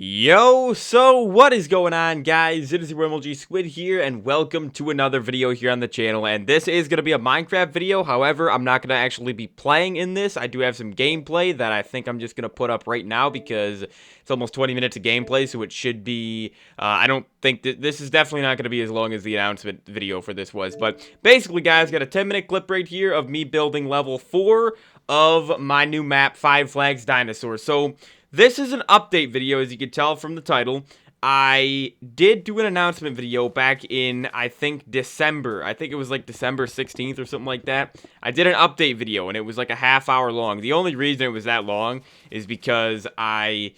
Yo, so what is going on, guys? It is your MLG Squid here, and welcome to another video here on the channel. And this is going to be a Minecraft video. However, I'm not going to actually be playing in this. I do have some gameplay that I think I'm just going to put up right now because it's almost 20 minutes of gameplay, so it should be, I don't think that this is definitely not going to be as long as the announcement video for this was. But basically, guys, got a 10-minute clip right here of me building level 4 of my new map, Five Flags Dinosaurs. So this is an update video, as you can tell from the title. I did do an announcement video back in, I think, December. I think it was like December 16th or something like that. I did an update video, and it was like a half-hour long. The only reason it was that long is because I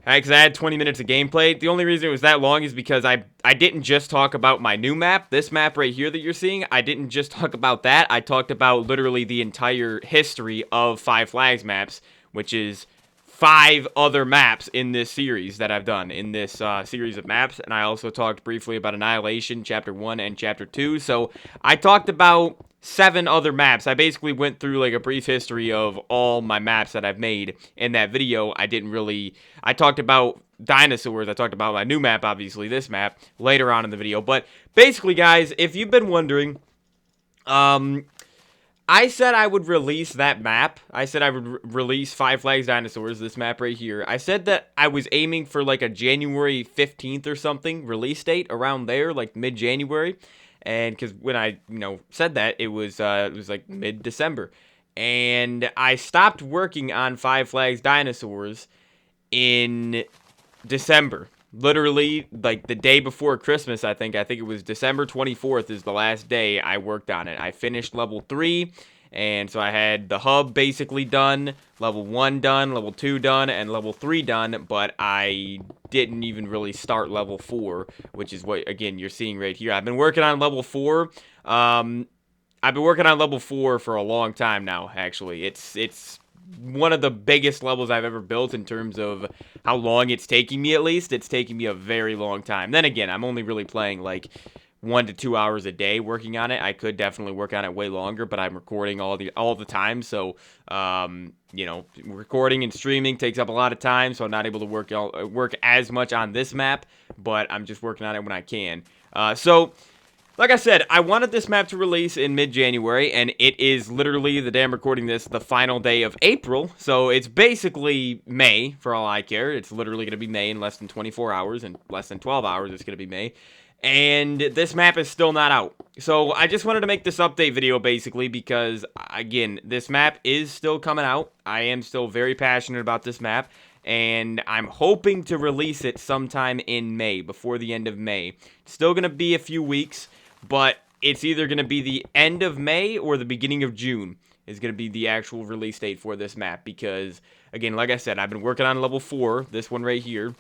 had 20 minutes of gameplay. The only reason it was that long is because I didn't just talk about my new map. This map right here that you're seeing, I didn't just talk about that. I talked about literally the entire history of Five Flags maps, which is 5 other maps in this series that I've done in this series of maps. And I also talked briefly about Annihilation, Chapter 1 and Chapter 2. So I talked about 7 other maps. I basically went through like a brief history of all my maps that I've made in that video. I talked about Dinosaurs. I talked about my new map, obviously this map, later on in the video. But basically, guys, if you've been wondering, I said I would release that map. I said I would release Five Flags Dinosaurs, this map right here. I said that I was aiming for like a January 15th or something release date, around there, like mid-January. And because when I, said that, it was like mid-December. And I stopped working on Five Flags Dinosaurs in December. Literally, like the day before Christmas, I think it was December 24th is the last day I worked on it. I finished level 3, and so I had the hub basically done, level 1 done, level 2 done, and level 3 done, but I didn't even really start level 4, which is what, again, you're seeing right here. I've been working on level 4, I've been working on level 4 for a long time now, actually. It's one of the biggest levels I've ever built in terms of how long it's taking me, at least. It's taking me a very long time. Then again, I'm only really playing like 1 to 2 hours a day working on it. I could definitely work on it way longer, but I'm recording all the time, so recording and streaming takes up a lot of time, so I'm not able to work as much on this map, but I'm just working on it when I can. Like I said, I wanted this map to release in mid-January, and it is literally, the day I'm recording this, the final day of April, so it's basically May, for all I care. It's literally going to be May in less than 24 hours, and less than 12 hours it's going to be May, and this map is still not out. So I just wanted to make this update video, basically, because, again, this map is still coming out. I am still very passionate about this map, and I'm hoping to release it sometime in May, before the end of May. It's still going to be a few weeks, but it's either going to be the end of May or the beginning of June is going to be the actual release date for this map. Because, again, like I said, I've been working on level 4, this one right here,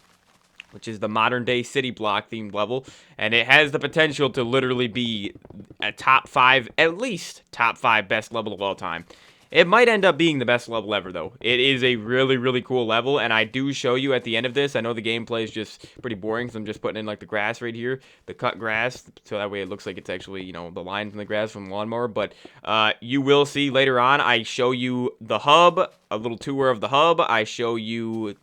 which is the modern-day city block themed level. And it has the potential to literally be a top 5, at least top 5 best level of all time. It might end up being the best level ever, though. It is a really, really cool level, and I do show you at the end of this. I know the gameplay is just pretty boring, because I'm just putting in, like, the grass right here, the cut grass, so that way it looks like it's actually, the lines in the grass from the lawnmower. But you will see later on, I show you the hub, a little tour of the hub. I show you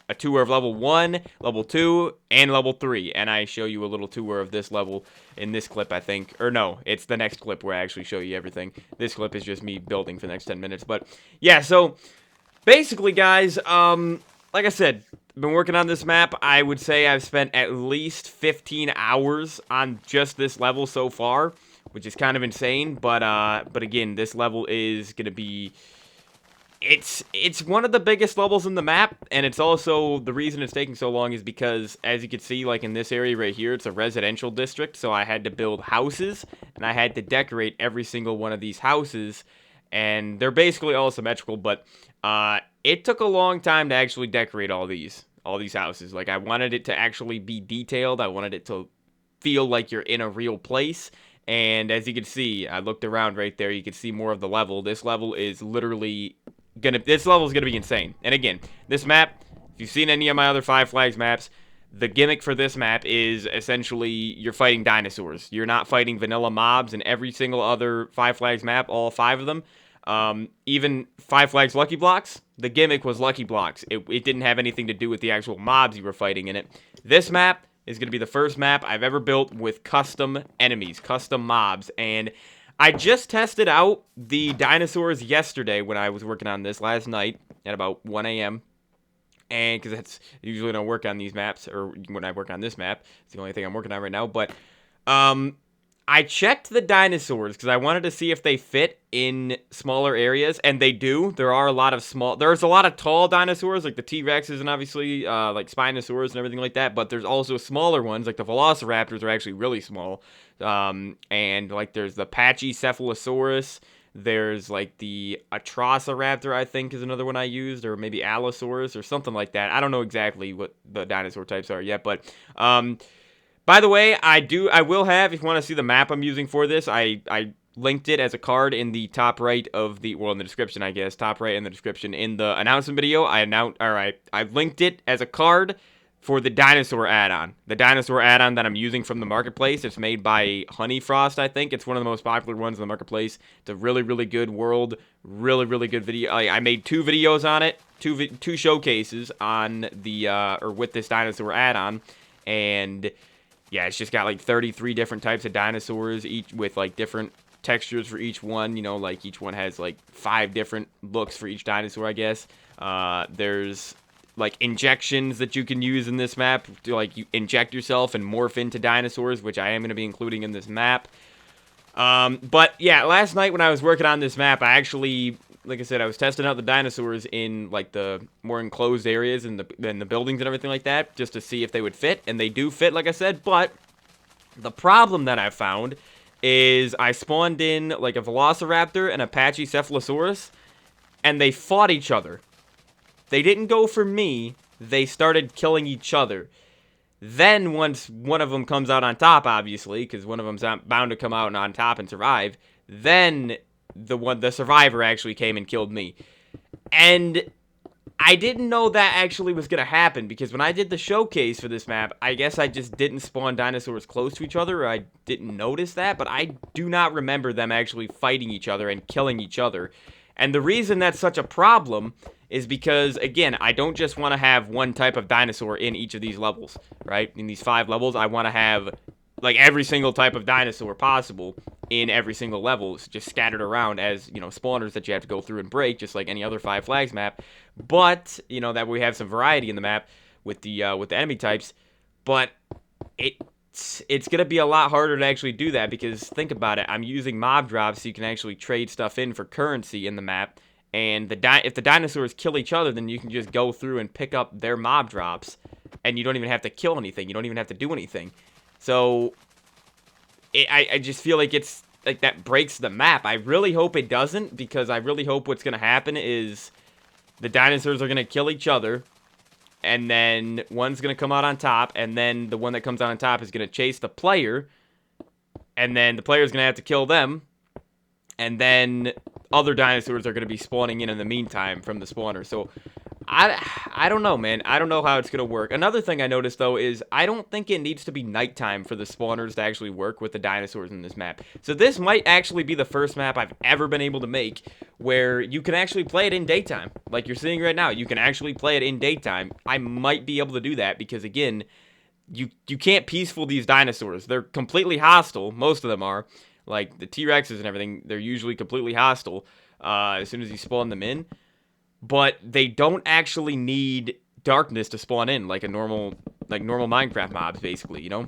a tour of level 1, level 2, and level 3. And I show you a little tour of this level in this clip, I think. Or no, it's the next clip where I actually show you everything. This clip is just me building for the next 10 minutes. But yeah, so basically, guys, like I said, I've been working on this map. I would say I've spent at least 15 hours on just this level so far, which is kind of insane. But again, this level is going to be... It's one of the biggest levels in the map, and it's also, the reason it's taking so long is because, as you can see, like in this area right here, it's a residential district, so I had to build houses, and I had to decorate every single one of these houses, and they're basically all symmetrical, but it took a long time to actually decorate all these houses. Like, I wanted it to actually be detailed. I wanted it to feel like you're in a real place. And as you can see, I looked around right there, you can see more of the level. This level is literally this level is gonna be insane. And again, this map, if you've seen any of my other Five Flags maps, the gimmick for this map is essentially you're fighting dinosaurs. You're not fighting vanilla mobs in every single other Five Flags map, all 5 of them. Even Five Flags Lucky Blocks, the gimmick was Lucky Blocks. It didn't have anything to do with the actual mobs you were fighting in it. This map is going to be the first map I've ever built with custom enemies, custom mobs, and I just tested out the dinosaurs yesterday when I was working on this last night at about 1 a.m. And because that's usually when I work on these maps, or when I work on this map, it's the only thing I'm working on right now. But I checked the dinosaurs because I wanted to see if they fit in smaller areas, and they do. There's a lot of tall dinosaurs, like the T-Rexes and obviously like Spinosaurus and everything like that, but there's also smaller ones, like the Velociraptors are actually really small. And like there's the Pachycephalosaurus, there's like the Atrociraptor, I think is another one I used, or maybe Allosaurus or something like that. I don't know exactly what the dinosaur types are yet, but by the way, I will have, if you want to see the map I'm using for this, I linked it as a card in the top right of the, well, in the description, I guess, top right in the description. In the announcement video, I linked it as a card for the dinosaur add-on. The dinosaur add-on that I'm using from the marketplace. It's made by Honeyfrost, I think. It's one of the most popular ones in the marketplace. It's a really, really good world. Really, really good video. I made 2 videos on it. Two showcases on the, or with this dinosaur add-on. And yeah, it's just got like 33 different types of dinosaurs, each with like different textures for each one. You know, like each one has like 5 different looks for each dinosaur, I guess. There's like injections that you can use in this map to like you inject yourself and morph into dinosaurs, which I am going to be including in this map. But yeah, last night when I was working on this map, I actually, like I said, I was testing out the dinosaurs in like the more enclosed areas and the buildings and everything like that, just to see if they would fit, and they do fit, like I said. But the problem that I found is I spawned in like a Velociraptor and a Pachycephalosaurus, and they fought each other. They didn't go for me. They started killing each other. Then once one of them comes out on top, obviously, because one of them's bound to come out on top and survive, then the survivor actually came and killed me. And I didn't know that actually was going to happen, because when I did the showcase for this map, I guess I just didn't spawn dinosaurs close to each other, or I didn't notice that, but I do not remember them actually fighting each other and killing each other. And the reason that's such a problem is because, again, I don't just want to have one type of dinosaur in each of these levels, right? In these 5 levels, I want to have, like, every single type of dinosaur possible in every single level. It's just scattered around as, you know, spawners that you have to go through and break, just like any other Five Flags map. But, you know, that we have some variety in the map with the enemy types. But it's going to be a lot harder to actually do that, because think about it. I'm using mob drops so you can actually trade stuff in for currency in the map. And if the dinosaurs kill each other, then you can just go through and pick up their mob drops, and you don't even have to kill anything. You don't even have to do anything. So I just feel like it's like that breaks the map. I really hope it doesn't, because I really hope what's going to happen is the dinosaurs are going to kill each other, and then one's going to come out on top, and then the one that comes out on top is going to chase the player, and then the player's going to have to kill them, and then other dinosaurs are going to be spawning in the meantime from the spawner. So I don't know, man. I don't know how it's going to work. Another thing I noticed, though, is I don't think it needs to be nighttime for the spawners to actually work with the dinosaurs in this map. So this might actually be the first map I've ever been able to make where you can actually play it in daytime. Like you're seeing right now, you can actually play it in daytime. I might be able to do that because, again, you can't peaceful these dinosaurs. They're completely hostile. Most of them are. Like the T-Rexes and everything, they're usually completely hostile as soon as you spawn them in. But they don't actually need darkness to spawn in, like normal Minecraft mobs, basically, you know?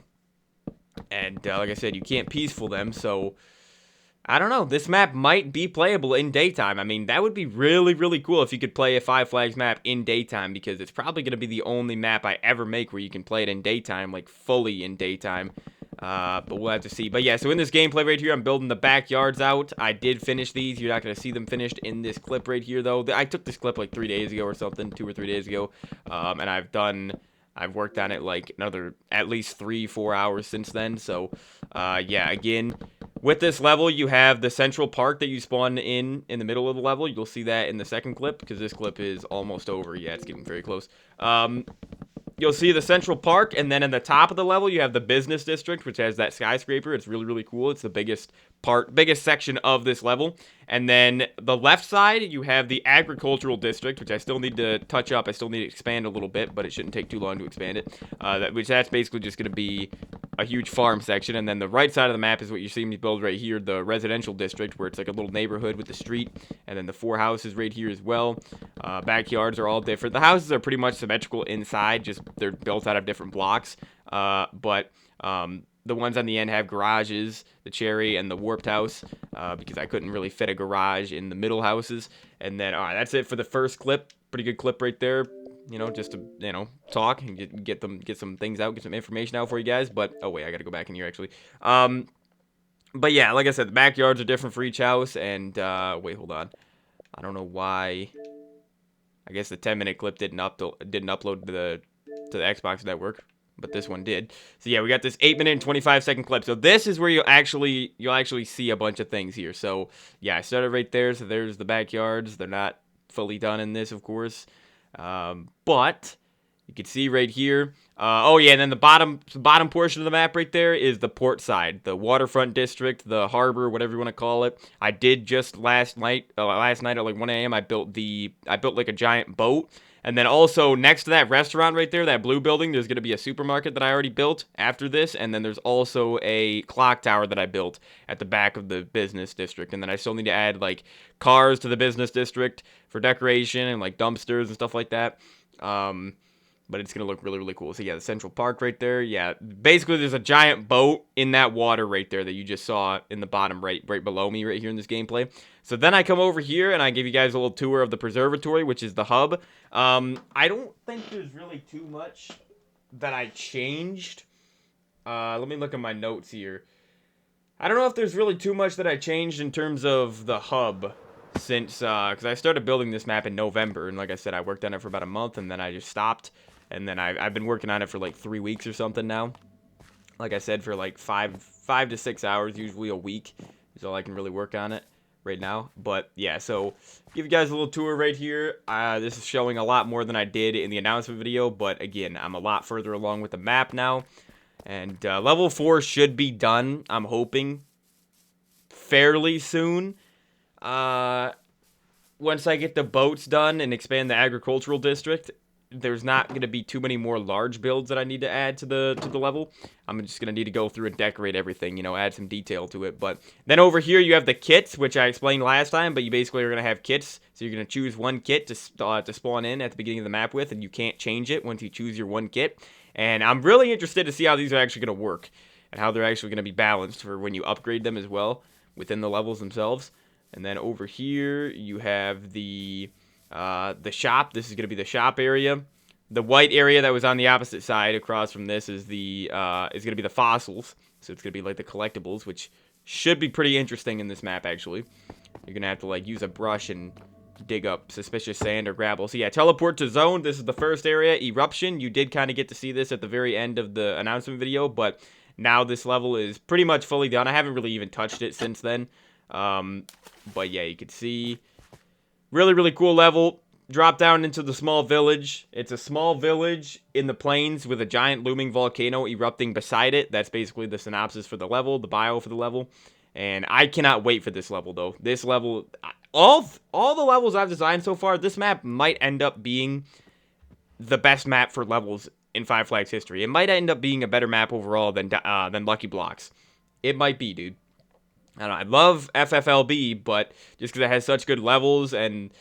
And like I said, you can't peaceful them, so I don't know. This map might be playable in daytime. I mean, that would be really, really cool if you could play a Five Flags map in daytime, because it's probably going to be the only map I ever make where you can play it in daytime, like fully in daytime. But we'll have to see. But yeah, so in this gameplay right here, I'm building the backyards out. I did finish these. You're not going to see them finished in this clip right here, though. I took this clip like 3 days ago or something, 2 or 3 days ago. And I've worked on it like another at least 3-4 hours since then. So, yeah, again, with this level, you have the central park that you spawn in the middle of the level. You'll see that in the second clip, because this clip is almost over. Yeah, it's getting very close. you'll see the Central Park, and then in the top of the level, you have the Business District, which has that skyscraper. It's really, really cool. It's the biggest section of this level. And then the left side, you have the Agricultural District, which I still need to touch up. I still need to expand a little bit, but it shouldn't take too long to expand it. That's basically just going to be a huge farm section. And then the right side of the map is what you're seeing me build right here, the Residential District, where it's like a little neighborhood with the street. And then the 4 houses right here as well. Backyards are all different. The houses are pretty much symmetrical inside, just they're built out of different blocks. But the ones on the end have garages, the Cherry and the Warped House, because I couldn't really fit a garage in the middle houses. And then, all right, that's it for the first clip. Pretty good clip right there. Just to, talk and get some things out, get some information out for you guys. But, oh, wait, I got to go back in here, actually. But, yeah, like I said, the backyards are different for each house. And, wait, hold on. I don't know why. I guess the 10-minute clip didn't upload to the Xbox network, but this one did. So yeah, we got this 8-minute and 25-second clip. So this is where you'll actually see a bunch of things here. So yeah, I started right there. So there's the backyards. They're not fully done in this, of course, but you can see right here. Oh yeah, and then the bottom portion of the map right there is the port side, the waterfront district, the harbor, whatever you want to call it. I did just last night at like 1 a.m. I built like a giant boat. And then also next to that restaurant right there, that blue building, there's going to be a supermarket that I already built after this. And then there's also a clock tower that I built at the back of the business district. And then I still need to add like cars to the business district for decoration and like dumpsters and stuff like that. But it's going to look really, really cool. So yeah, the Central Park right there. Yeah, basically there's a giant boat in that water right there that you just saw in the bottom right below me right here in this gameplay. So then I come over here and I give you guys a little tour of the Preservatory, which is the hub. I don't think there's really too much that I changed. Let me look at my notes here. I don't know if there's really too much that I changed in terms of the hub since, because I started building this map in November. And like I said, I worked on it for about a month and then I just stopped. And then I've been working on it for like 3 weeks or something now. Like I said, for like 5 to 6 hours, usually a week, is all I can really work on it right now. But yeah, so give you guys a little tour right here. This is showing a lot more than I did in the announcement video. But again, I'm a lot further along with the map now. And level 4 should be done, I'm hoping, fairly soon. Once I get the boats done and expand the agricultural district, there's not going to be too many more large builds that I need to add to the level. I'm just going to need to go through and decorate everything, add some detail to it. But then over here you have the kits, which I explained last time, but you basically are going to have kits. So you're going to choose one kit to spawn in at the beginning of the map with, and you can't change it once you choose your one kit. And I'm really interested to see how these are actually going to work and how they're actually going to be balanced for when you upgrade them as well within the levels themselves. And then over here you have the shop. This is going to be the shop area. The white area that was on the opposite side across from this is going to be the fossils. So it's going to be like the collectibles, which should be pretty interesting in this map, actually. You're going to have to like use a brush and dig up suspicious sand or gravel. So yeah, teleport to zone. This is the first area. Eruption. You did kind of get to see this at the very end of the announcement video, but now this level is pretty much fully done. I haven't really even touched it since then. But yeah, you can see really, really cool level. Drop down into the small village. It's a small village in the plains with a giant looming volcano erupting beside it. That's basically the synopsis for the level, the bio for the level. And I cannot wait for this level, though. This level, all the levels I've designed so far, this map might end up being the best map for levels in Five Flags history. It might end up being a better map overall than Lucky Blocks. It might be, dude. I don't know. I love FFLB, but just because it has such good levels and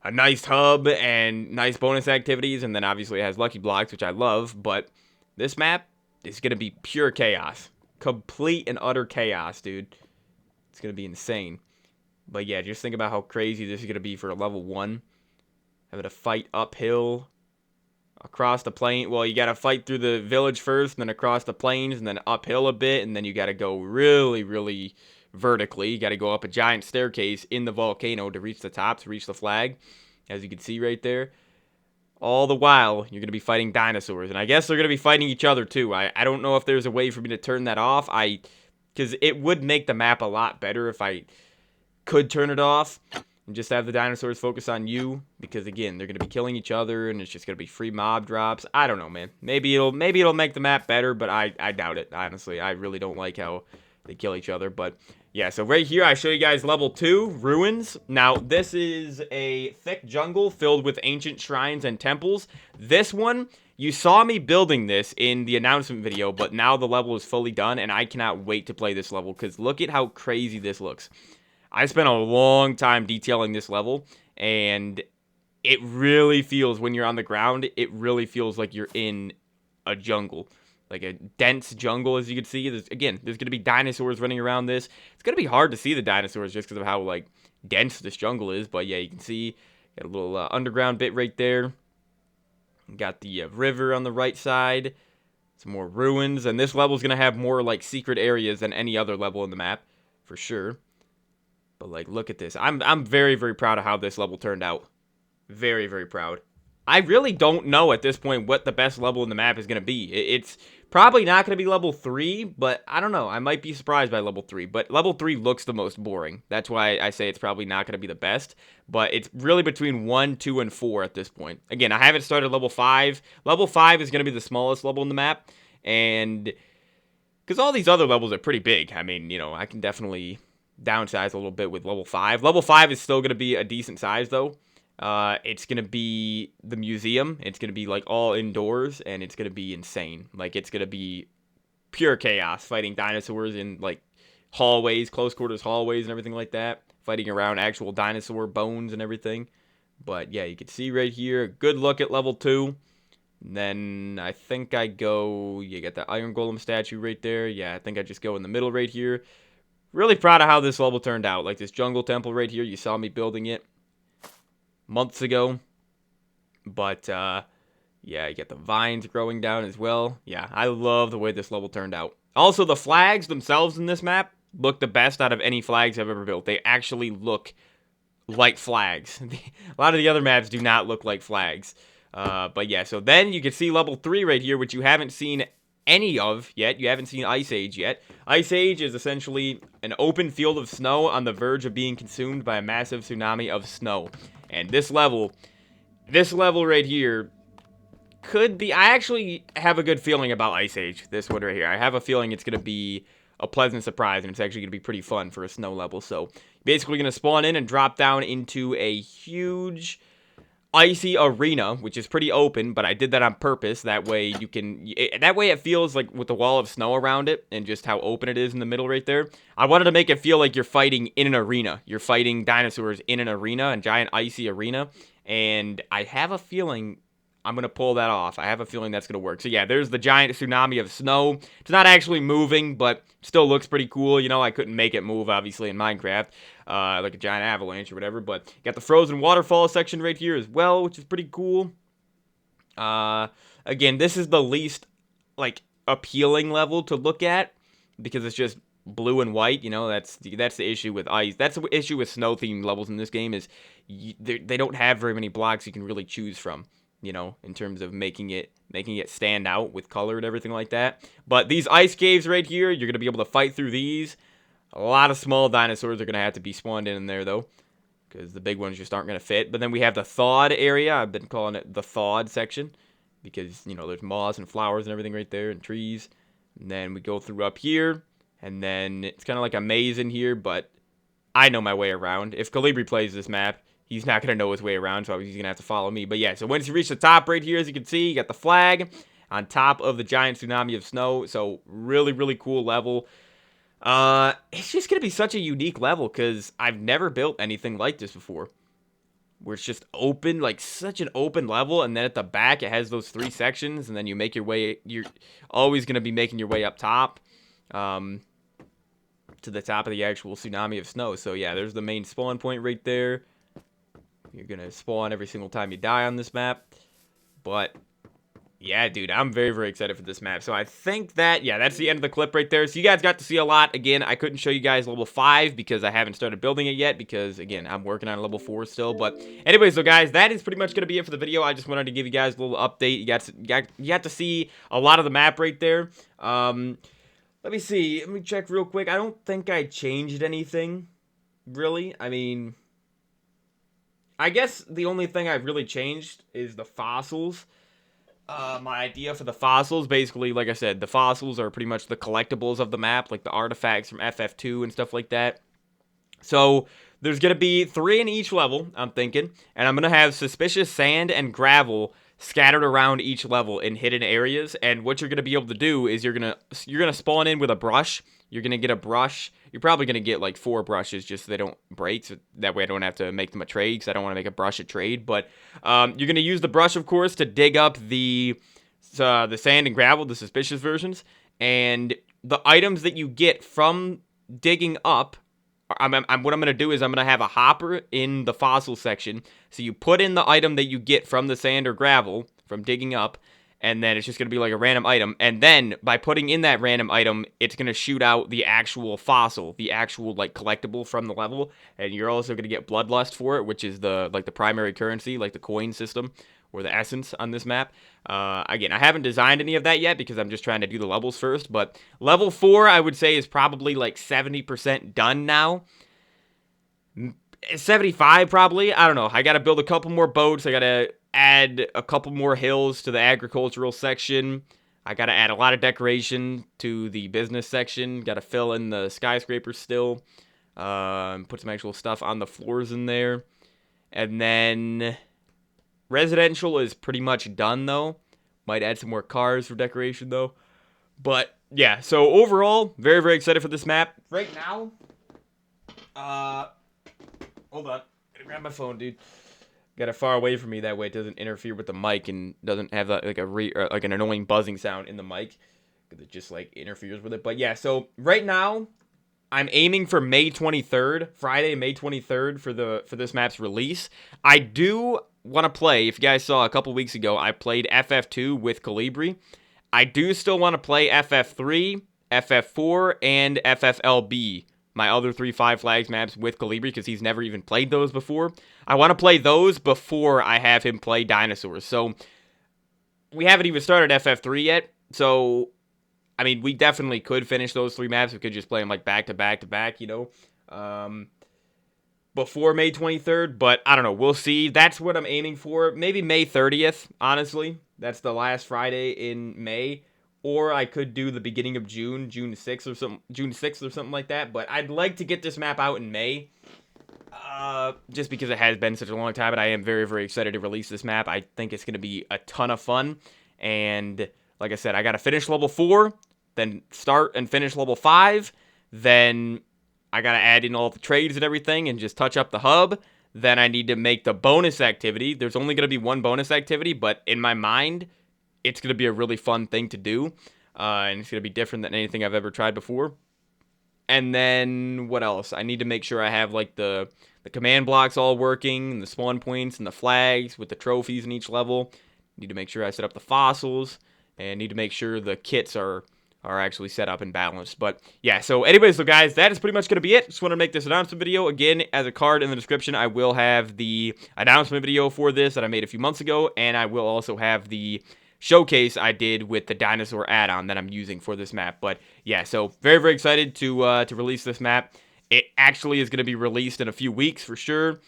a nice hub and nice bonus activities, and then obviously it has Lucky Blocks, which I love, but this map is going to be pure chaos. Complete and utter chaos, dude. It's going to be insane. But yeah, just think about how crazy this is going to be for a level 1. Having to fight uphill across the plain. Well, you got to fight through the village first, and then across the plains, and then uphill a bit, and then you got to go really, really vertically. You got to go up a giant staircase in the volcano to reach the top, to reach the flag, as you can see right there. All the while, you're going to be fighting dinosaurs, and I guess they're going to be fighting each other too. I don't know if there's a way for me to turn that off. Because it would make the map a lot better if I could turn it off. and just have the dinosaurs focus on you, because again, they're going to be killing each other and it's just going to be free mob drops. I don't know, man. Maybe it'll make the map better, but I doubt it, honestly. I really don't like how they kill each other. But yeah, so right here I show you guys level 2, Ruins. Now, this is a thick jungle filled with ancient shrines and temples. This one, you saw me building this in the announcement video, but now the level is fully done and I cannot wait to play this level, because look at how crazy this looks. I spent a long time detailing this level, and it really feels, when you're on the ground, it really feels like you're in a jungle. Like a dense jungle, as you can see. There's going to be dinosaurs running around this. It's going to be hard to see the dinosaurs just because of how, like, dense this jungle is. But, yeah, you can see, got a little underground bit right there. Got the river on the right side. Some more ruins. And this level's going to have more, like, secret areas than any other level in the map, for sure. But, like, look at this. I'm very, very proud of how this level turned out. Very, very proud. I really don't know at this point what the best level in the map is going to be. It's probably not going to be level 3, but I don't know. I might be surprised by level 3. But level 3 looks the most boring. That's why I say it's probably not going to be the best. But it's really between 1, 2, and 4 at this point. Again, I haven't started level 5. Level 5 is going to be the smallest level in the map. And because all these other levels are pretty big. I mean, you know, I can definitely downsize a little bit with level 5. Level 5 is still going to be a decent size, though. It's going to be the museum. It's going to be, like, all indoors, and it's going to be insane. Like, it's going to be pure chaos, fighting dinosaurs in, like, hallways, close quarters hallways and everything like that. Fighting around actual dinosaur bones and everything. But, yeah, you can see right here, good look at level 2. And then I think I go, you got the Iron Golem statue right there. Yeah, I think I just go in the middle right here. Really proud of how this level turned out. Like this jungle temple right here, you saw me building it months ago. But, yeah, you get the vines growing down as well. Yeah, I love the way this level turned out. Also, the flags themselves in this map look the best out of any flags I've ever built. They actually look like flags. A lot of the other maps do not look like flags. But yeah, so then you can see level 3 right here, which you haven't seen any of yet. You haven't seen Ice Age yet. Ice Age is essentially an open field of snow on the verge of being consumed by a massive tsunami of snow. And this level right here could be, I actually have a good feeling about Ice Age, this one right here. I have a feeling it's going to be a pleasant surprise, and it's actually going to be pretty fun for a snow level. So, basically going to spawn in and drop down into a huge icy arena, which is pretty open, but I did that on purpose. That way you can, that way it feels like with the wall of snow around it and just how open it is in the middle right there. I wanted to make it feel like you're fighting in an arena. You're fighting dinosaurs in an arena, a giant icy arena, and I have a feeling I'm going to pull that off. I have a feeling that's going to work. So yeah, there's the giant tsunami of snow. It's not actually moving, but still looks pretty cool. You know, I couldn't make it move, obviously, in Minecraft, like a giant avalanche or whatever. But got the frozen waterfall section right here as well, which is pretty cool. Again, this is the least, like, appealing level to look at because it's just blue and white. You know, that's the issue with ice. That's the issue with snow-themed levels in this game is they don't have very many blocks you can really choose from. You know, in terms of making it stand out with color and everything like that. But these ice caves right here, you're going to be able to fight through these. A lot of small dinosaurs are going to have to be spawned in there, though, because the big ones just aren't going to fit. But then we have the thawed area. I've been calling it the thawed section because, you know, there's moss and flowers and everything right there and trees. And then we go through up here, and then it's kind of like a maze in here, but I know my way around. If Calibri plays this map, he's not going to know his way around, so he's going to have to follow me. But yeah, so once you reach the top right here, as you can see, you got the flag on top of the giant tsunami of snow. So really, really cool level. It's just going to be such a unique level because I've never built anything like this before. Where it's just open, like such an open level, and then at the back it has those 3 sections, and then you make your way, you're always going to be making your way up top. To the top of the actual tsunami of snow. So yeah, there's the main spawn point right there. You're going to spawn every single time you die on this map. But, yeah, dude, I'm very, very excited for this map. So I think that, yeah, that's the end of the clip right there. So you guys got to see a lot. Again, I couldn't show you guys level 5 because I haven't started building it yet. Because, again, I'm working on level 4 still. But, anyways, so guys, that is pretty much going to be it for the video. I just wanted to give you guys a little update. You got to see a lot of the map right there. Let me see. Let me check real quick. I don't think I changed anything, really. I mean, I guess the only thing I've really changed is the fossils. My idea for the fossils, basically, like I said, the fossils are pretty much the collectibles of the map, like the artifacts from FF2 and stuff like that. So there's going to be 3 in each level, I'm thinking, and I'm going to have suspicious sand and gravel scattered around each level in hidden areas. And what you're going to be able to do is you're going to spawn in with a brush. You're going to get a brush. You're probably going to get like 4 brushes just so they don't break. So that way I don't have to make them a trade, because I don't want to make a brush a trade. But you're going to use the brush, of course, to dig up the sand and gravel, the suspicious versions. And the items that you get from digging up, what I'm going to do is I'm going to have a hopper in the fossil section. So you put in the item that you get from the sand or gravel from digging up, and then it's just going to be like a random item. And then by putting in that random item, it's going to shoot out the actual fossil, the actual like collectible from the level. And you're also going to get bloodlust for it, which is the primary currency, like the coin system or the essence on this map. Again, I haven't designed any of that yet because I'm just trying to do the levels first. But level 4, I would say, is probably like 70% done now. 75 probably. I don't know. I got to build a couple more boats. I got to add a couple more hills to the agricultural section. I got to add a lot of decoration to the business section. Got to fill in the skyscrapers still. Put some actual stuff on the floors in there. And then residential is pretty much done, though. Might add some more cars for decoration, though. But, yeah. So, overall, very, very excited for this map. Right now, hold on. Gotta grab my phone, dude. Got it far away from me, that way it doesn't interfere with the mic and doesn't have like an annoying buzzing sound in the mic, because it just like interferes with it. But yeah, so right now I'm aiming for May 23rd, Friday, May 23rd for this map's release. I do want to play. If you guys saw a couple weeks ago, I played FF2 with Calibri. I do still want to play FF3, FF4, and FFLB. My other 3 Five Flags maps with Calibri, because he's never even played those before. I want to play those before I have him play Dinosaurs. So, we haven't even started FF3 yet. So, I mean, we definitely could finish those 3 maps. We could just play them like back to back to back, you know, before May 23rd. But I don't know. We'll see. That's what I'm aiming for. Maybe May 30th, honestly. That's the last Friday in May. Or I could do the beginning of June, June 6th or something like that. But I'd like to get this map out in May, just because it has been such a long time. But I am very, very excited to release this map. I think it's going to be a ton of fun. And like I said, I got to finish level 4, then start and finish level 5. Then I got to add in all the trades and everything and just touch up the hub. Then I need to make the bonus activity. There's only going to be one bonus activity, but in my mind, it's going to be a really fun thing to do, and it's going to be different than anything I've ever tried before. And then, what else? I need to make sure I have, like, the command blocks all working, and the spawn points, and the flags with the trophies in each level. Need to make sure I set up the fossils, and need to make sure the kits are actually set up and balanced. But, yeah, so anyways, so guys, that is pretty much going to be it. Just want to make this announcement video. Again, as a card in the description, I will have the announcement video for this that I made a few months ago, and I will also have the showcase I did with the dinosaur add-on that I'm using for this map. But yeah, so very, very excited to release this map. It actually is going to be released in a few weeks for sure,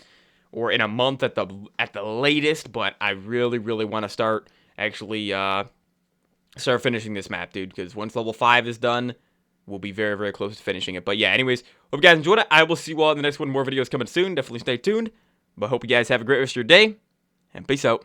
or in a month at the latest. But I really, really want to start finishing this map, dude. Because once level 5 is done, we'll be very, very close to finishing it. But yeah, anyways, hope you guys enjoyed it. I will see you all in the next one. More videos coming soon. Definitely stay tuned. But hope you guys have a great rest of your day, and peace out.